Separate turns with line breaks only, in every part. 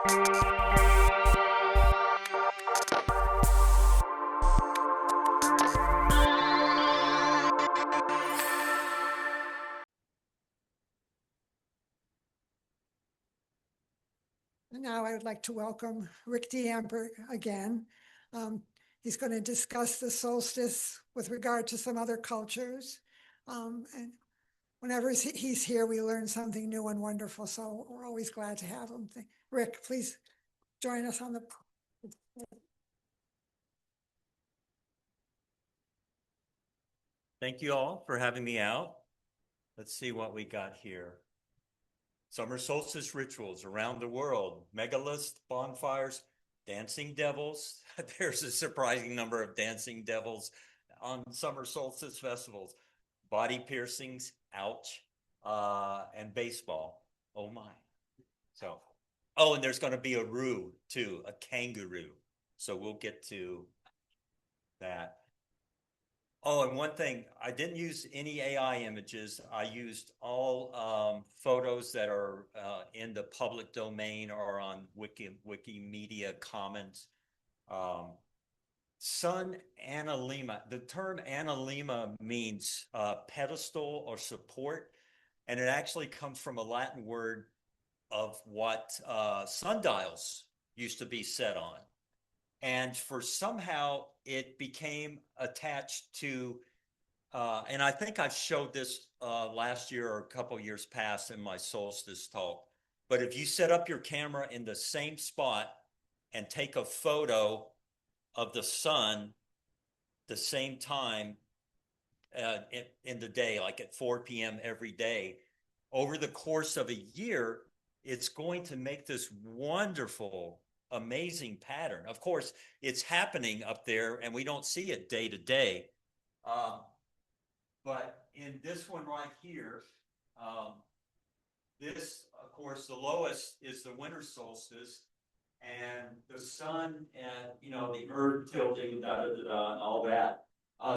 Now I would like to welcome Rick De Yampert again. He's going to discuss the solstice with regard to some other cultures. And whenever he's here, we learn something new and wonderful. So we're always glad to have him. Rick, please join us on the.
Thank you all for having me out. Let's see what we got here. Summer solstice rituals around the world, megaliths, bonfires, dancing devils. There's a surprising number of dancing devils on summer solstice festivals. Body piercings, ouch, and baseball. Oh my. So, oh, and there's going to be a roo too, a kangaroo. So we'll get to that. Oh, and one thing, I didn't use any AI images. I used all photos that are in the public domain or on Wikimedia Commons. Sun analema, the term analema means pedestal or support, and it actually comes from a Latin word of what sundials used to be set on. And for somehow it became attached to, and I think I've showed this last year or a couple years past in my solstice talk, but if you set up your camera in the same spot and take a photo of the sun the same time in the day, like at 4 p.m. every day, over the course of a year, it's going to make this wonderful amazing pattern. Of course, it's happening up there and we don't see it day to day. But in this one right here, this, of course, the lowest is the winter solstice, and the sun and, you know, the earth tilting, da, da, da, da, and all that.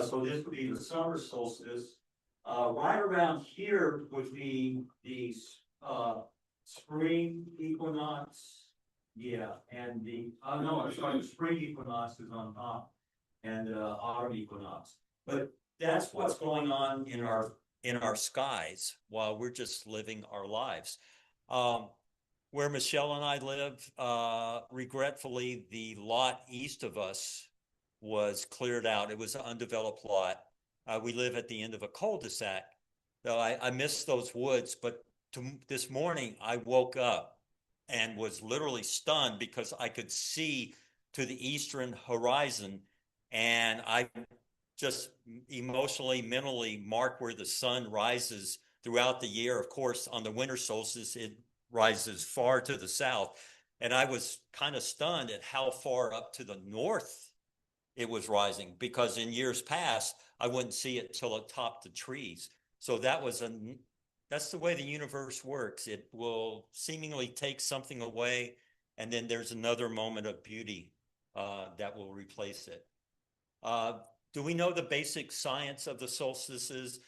So this would be the summer solstice. Right around here would be the spring equinox. Yeah, and the, no, I'm sorry, the spring equinox is on top, and autumn equinox. But that's what's going on in our skies while we're just living our lives. Where Michelle and I live, regretfully, the lot east of us was cleared out. It was an undeveloped lot. We live at the end of a cul-de-sac. So I missed those woods, but this morning I woke up and was literally stunned because I could see to the eastern horizon, and I just emotionally, mentally mark where the sun rises throughout the year. Of course, on the winter solstice, it rises far to the south. And I was kind of stunned at how far up to the north it was rising, because in years past, I wouldn't see it till it topped the trees. So that's the way the universe works. It will seemingly take something away, and then there's another moment of beauty that will replace it. Do we know the basic science of the solstices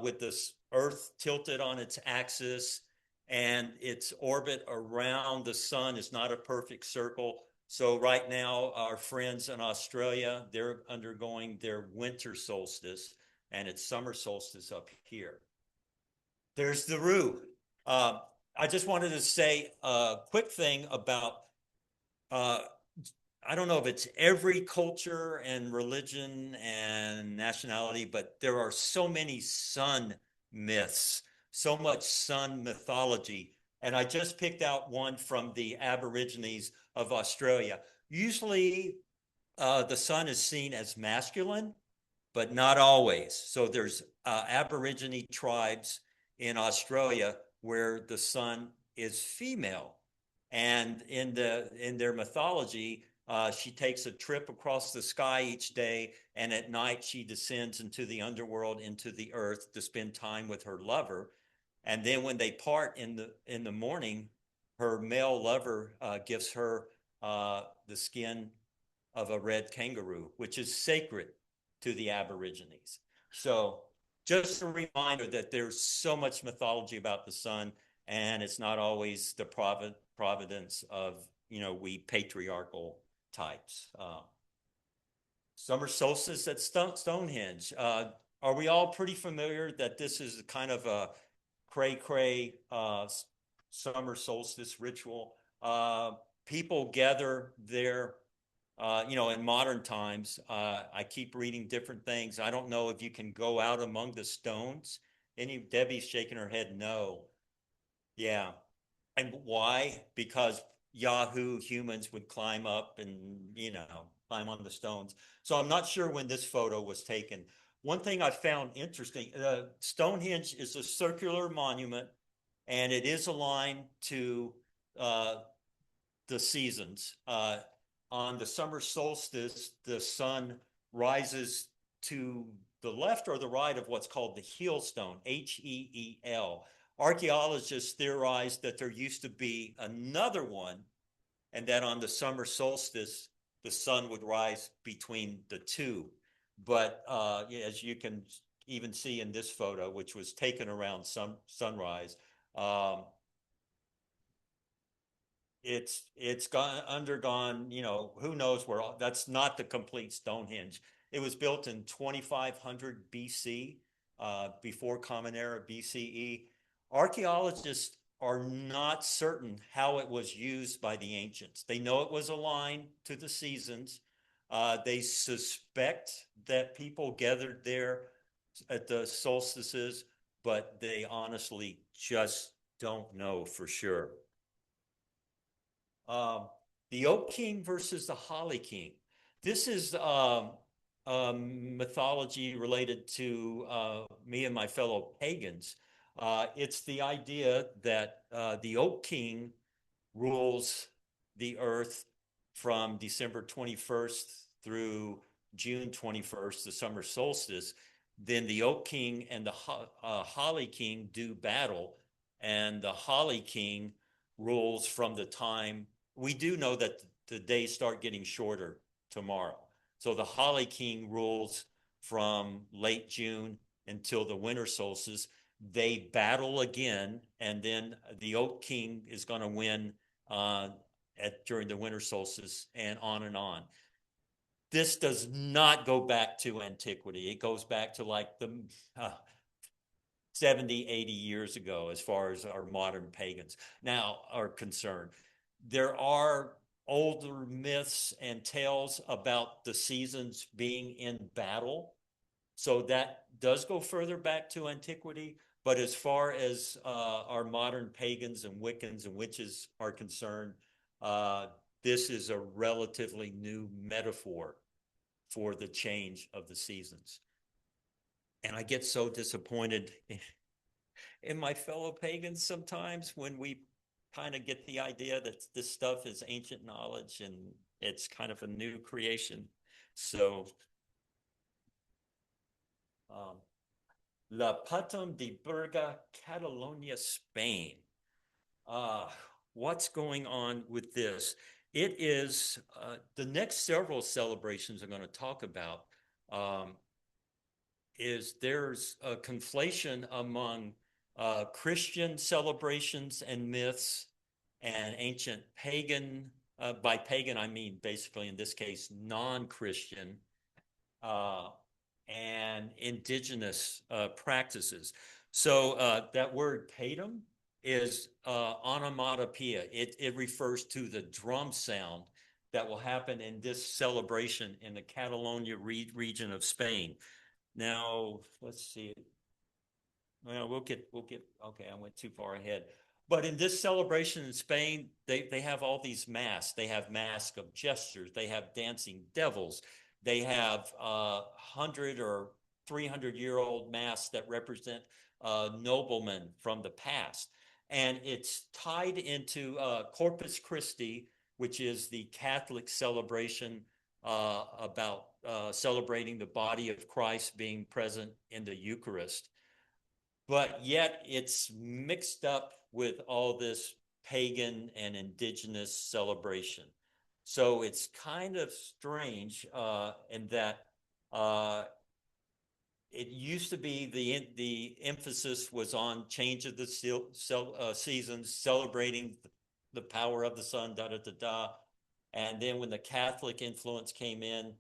with this Earth tilted on its axis and its orbit around the sun is not a perfect circle? So right now, our friends in Australia, they're undergoing their winter solstice, and it's summer solstice up here. There's the roo. I just wanted to say a quick thing about, I don't know if it's every culture and religion and nationality, but there are so many sun myths, so much sun mythology. And I just picked out one from the Aborigines of Australia. Usually the sun is seen as masculine, but not always. So there's Aborigine tribes in Australia where the sun is female. And in their mythology, she takes a trip across the sky each day, and at night she descends into the underworld, into the earth, to spend time with her lover. And then when they part in the morning, her male lover gives her the skin of a red kangaroo, which is sacred to the Aborigines. So just a reminder that there's so much mythology about the sun, and it's not always the providence of, we patriarchal types. Summer solstice at Stonehenge. Are we all pretty familiar that this is kind of a cray-cray summer solstice ritual? People gather there, in modern times. I keep reading different things. I don't know if you can go out among the stones. Debbie's shaking her head no. Yeah. And why? Because Yahoo humans would climb up and, climb on the stones. So I'm not sure when this photo was taken. One thing I found interesting, Stonehenge is a circular monument, and it is aligned to the seasons. On the summer solstice, the sun rises to the left or the right of what's called the heel stone, Heel. Archaeologists theorized that there used to be another one, and that on the summer solstice, the sun would rise between the two. But as you can even see in this photo, which was taken around sunrise, it's undergone, who knows where. That's not the complete Stonehenge. It was built in 2500 BC, before Common Era BCE. Archaeologists are not certain how it was used by the ancients. They know it was aligned to the seasons. They suspect that people gathered there at the solstices, but they honestly just don't know for sure. The Oak King versus the Holly King. This is mythology related to me and my fellow pagans. It's the idea that the Oak King rules the earth from December 21st through June 21st, the summer solstice. Then the Oak King and the Holly King do battle, and the Holly King rules from the time. We do know that the days start getting shorter tomorrow. So the Holly King rules from late June until the winter solstice. They battle again, and then the Oak King is going to win during the winter solstice, and on and on. This does not go back to antiquity. It goes back to like the 70, 80 years ago, as far as our modern pagans now are concerned. There are older myths and tales about the seasons being in battle. So that does go further back to antiquity. But as far as our modern pagans and Wiccans and witches are concerned, this is a relatively new metaphor for the change of the seasons. And I get so disappointed in my fellow pagans sometimes when we kind of get the idea that this stuff is ancient knowledge and it's kind of a new creation. So, La Patum de Berga, Catalonia, Spain. What's going on with this? It is the next several celebrations I'm going to talk about. There's a conflation among Christian celebrations and myths and ancient pagan. By pagan, I mean basically in this case non-Christian and indigenous practices. So that word patum is onomatopoeia. It refers to the drum sound that will happen in this celebration in the Catalonia region of Spain. Now, let's see. Well, we'll get, okay, I went too far ahead. But in this celebration in Spain, they have all these masks. They have masks of gestures. They have dancing devils. They have 100 or 300-year-old masks that represent noblemen from the past. And it's tied into Corpus Christi, which is the Catholic celebration about celebrating the body of Christ being present in the Eucharist. But yet it's mixed up with all this pagan and indigenous celebration. So it's kind of strange in that it used to be the emphasis was on change of the seasons, celebrating the power of the sun, da da da da. And then when the Catholic influence came in,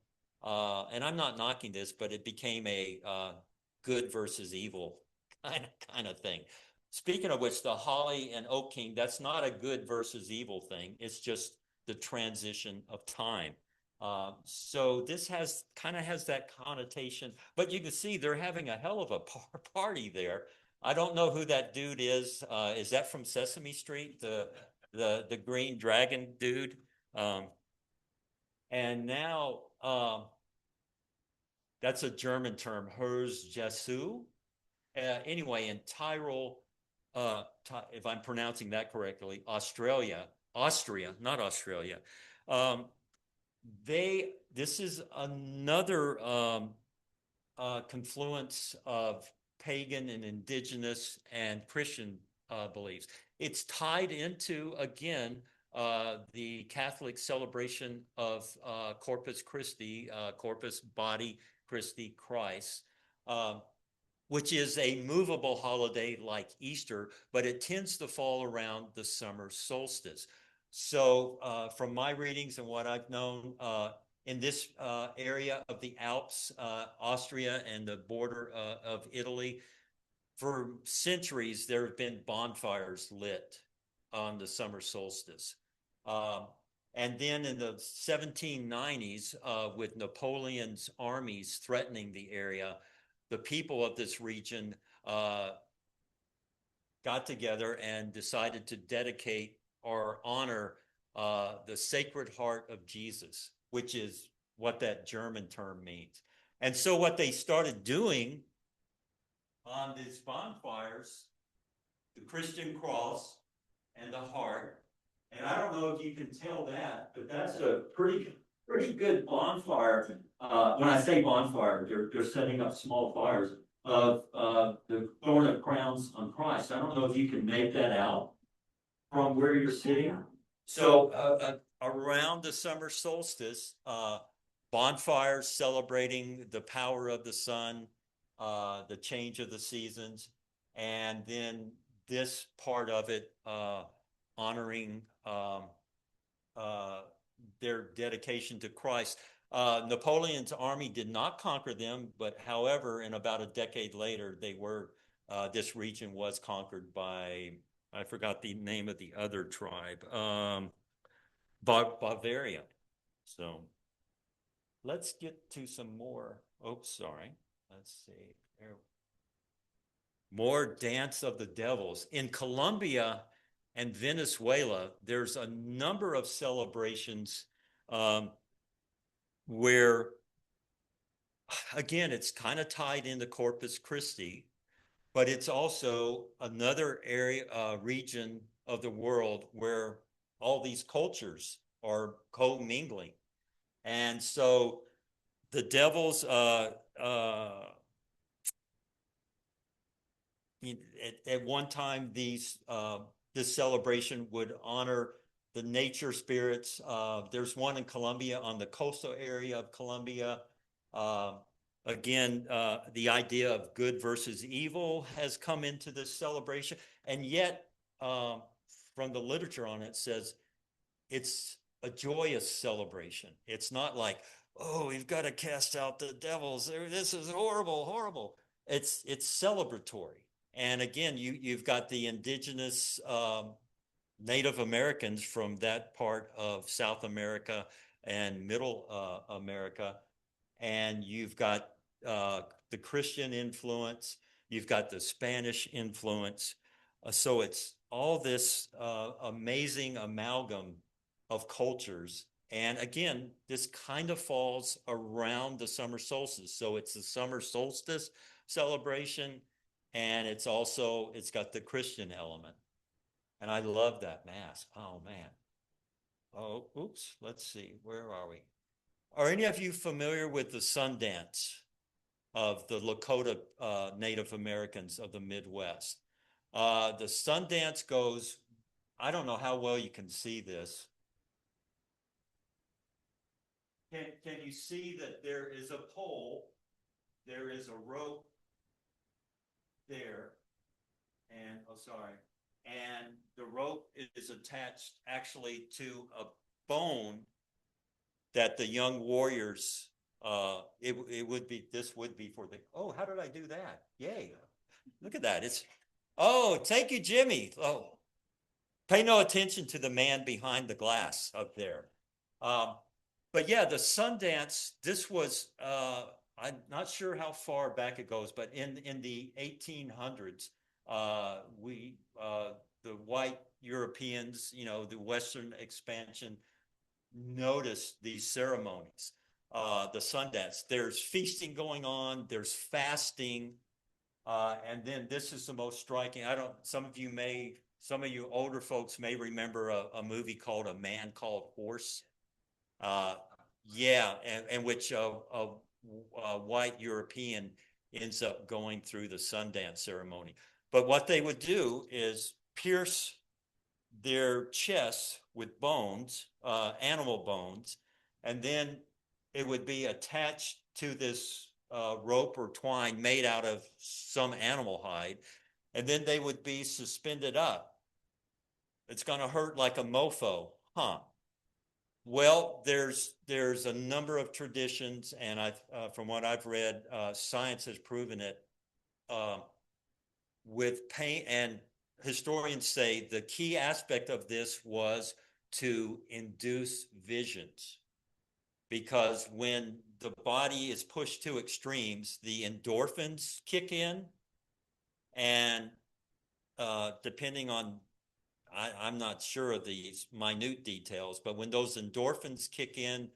and I'm not knocking this, but it became a good versus evil kind of thing. Speaking of which, the holly and oak king, that's not a good versus evil thing. It's just the transition of time. So this kind of has that connotation, but you can see they're having a hell of a party there. I don't know who that dude is. Is that from Sesame Street, the green dragon dude? And now that's a German term, Hers Jesu. Anyway, in Tyrol, if I'm pronouncing that correctly, Austria, not Australia. This is another confluence of pagan and indigenous and Christian beliefs. It's tied into, again, the Catholic celebration of Corpus Christi, Corpus Body Christi Christ, which is a movable holiday like Easter, but it tends to fall around the summer solstice. So from my readings and what I've known, in this area of the Alps, Austria and the border of Italy, for centuries, there have been bonfires lit on the summer solstice. And then in the 1790s, with Napoleon's armies threatening the area, the people of this region got together and decided to dedicate or honor the Sacred Heart of Jesus, which is what that German term means. And so what they started doing on these bonfires, the Christian cross and the heart, and I don't know if you can tell that, but that's a pretty good bonfire. When I say bonfire, they're setting up small fires of the thorn of crowns on Christ. I don't know if you can make that out from where you're sitting. So around the summer solstice, bonfires celebrating the power of the sun, the change of the seasons, and then this part of it honoring their dedication to Christ. Napoleon's army did not conquer them, but however, in about a decade later, this region was conquered by, I forgot the name of the other tribe, Bavaria. So let's get to some more. Oh, sorry. Let's see. More Dance of the Devils. In Colombia and Venezuela, there's a number of celebrations where, again, it's kind of tied into Corpus Christi, but it's also another area, region of the world where all these cultures are co-mingling. And so the devils, at one time, this celebration would honor the nature spirits. There's one in Colombia, on the coastal area of Colombia. Again, the idea of good versus evil has come into this celebration. And yet, from the literature on it, says it's a joyous celebration. It's not like, oh, we've got to cast out the devils. This is horrible, horrible. It's celebratory. And again, you've got the indigenous Native Americans from that part of South America and Middle America, and you've got the Christian influence, you've got the Spanish influence. So it's all this amazing amalgam of cultures. And again, this kind of falls around the summer solstice. So it's the summer solstice celebration, and it's got the Christian element. And I love that mass. Oh, man. Oh, oops. Let's see. Where are we? Are any of you familiar with the Sundance of the Lakota Native Americans of the Midwest? The Sundance goes, I don't know how well you can see this. Can you see that there is a pole there is a rope there, and and the rope is attached actually to a bone that the young warriors, it would be, this would be for the, oh, how did I do that? Yay. Look at that. It's, oh, thank you, Jimmy. Oh, pay no attention to the man behind the glass up there. But yeah, the Sundance, this was, I'm not sure how far back it goes, but in the 1800s, the white Europeans, the Western expansion, noticed these ceremonies. The Sundance, there's feasting going on, there's fasting, and then this is the most striking. Some of you older folks may remember a movie called A Man Called Horse. Yeah, and which a white European ends up going through the Sundance ceremony. But what they would do is pierce their chests with bones, animal bones, and then it would be attached to this rope or twine made out of some animal hide, and then they would be suspended up. It's going to hurt like a mofo, huh? Well, there's a number of traditions, and from what I've read, science has proven it. With pain, and historians say the key aspect of this was to induce visions, because when the body is pushed to extremes, the endorphins kick in, and depending on, I'm not sure of these minute details, but when those endorphins kick in,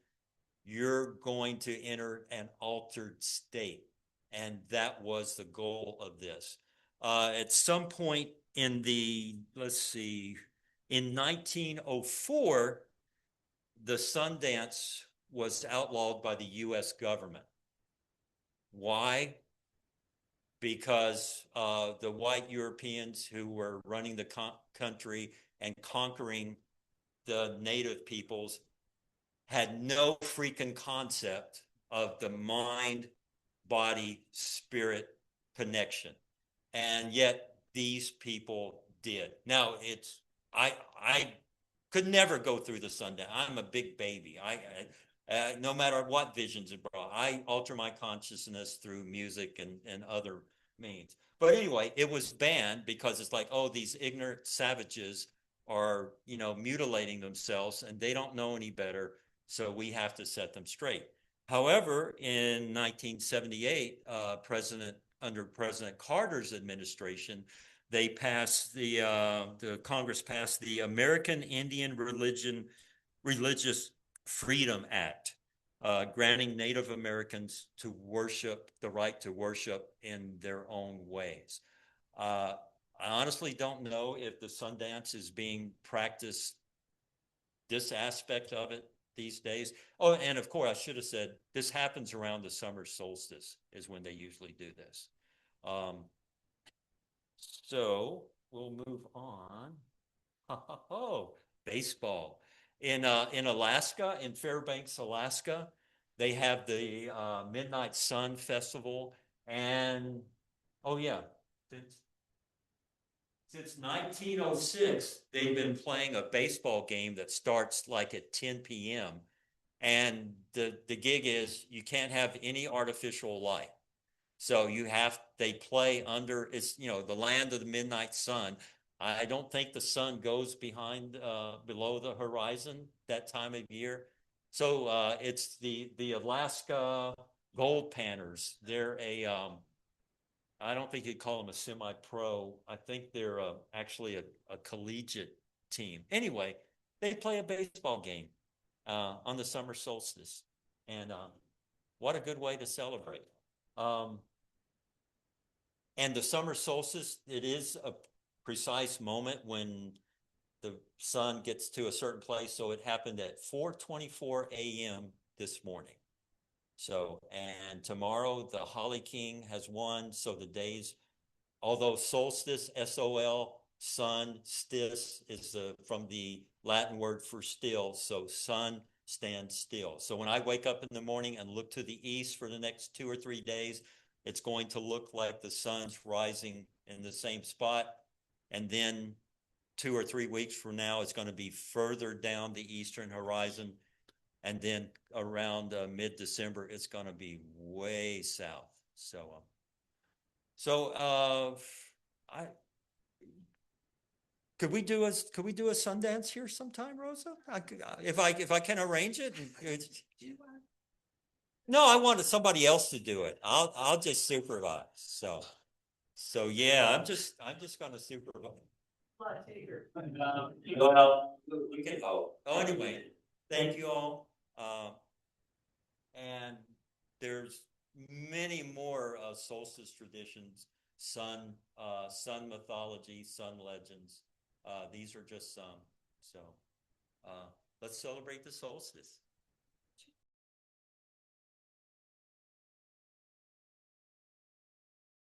you're going to enter an altered state. And that was the goal of this. At some point in in 1904, the Sundance was outlawed by the US government. Why? Because the white Europeans who were running the country and conquering the native peoples had no freaking concept of the mind, body, spirit connection. And yet these people did. Now I could never go through the Sundance. I'm a big baby. No matter what visions it brought, I alter my consciousness through music and other means. But anyway, it was banned because it's like, oh, these ignorant savages are, mutilating themselves and they don't know any better. So we have to set them straight. However, in 1978, under President Carter's administration, they passed the Congress passed the American Indian Religious Freedom Act, granting Native Americans the right to worship in their own ways. I honestly don't know if the Sundance is being practiced, this aspect of it, these days. Oh, and of course, I should have said, this happens around the summer solstice is when they usually do this. So we'll move on. Oh, baseball. In Alaska, in Fairbanks, Alaska, they have the Midnight Sun Festival. And, oh yeah, since 1906, they've been playing a baseball game that starts like at 10 p.m. And the gig is you can't have any artificial light. So they play under, it's, the land of the midnight sun. I don't think the sun goes below the horizon that time of year. So it's the Alaska Gold Panners. They're I don't think you'd call them a semi-pro. I think they're actually a collegiate team. Anyway, they play a baseball game on the summer solstice. And what a good way to celebrate. And the summer solstice, it is a precise moment when the sun gets to a certain place. So it happened at 4:24 a.m. this morning. So, and tomorrow the Holly King has won. So the days, although solstice, S-O-L, sun, stis is from the Latin word for still. So sun stand still. So when I wake up in the morning and look to the east for the next 2 or 3 days, it's going to look like the sun's rising in the same spot. And then 2 or 3 weeks from now, it's going to be further down the eastern horizon. And then around mid-December, it's going to be way south. I could we do a Sundance here sometime, Rosa? If I can arrange it. No, I wanted somebody else to do it. I'll just supervise. So yeah, I'm just gonna supervise. Well, we can hope. Oh, anyway, thank you all. And there's many more solstice traditions, sun mythology, sun legends. These are just some. So let's celebrate the solstice.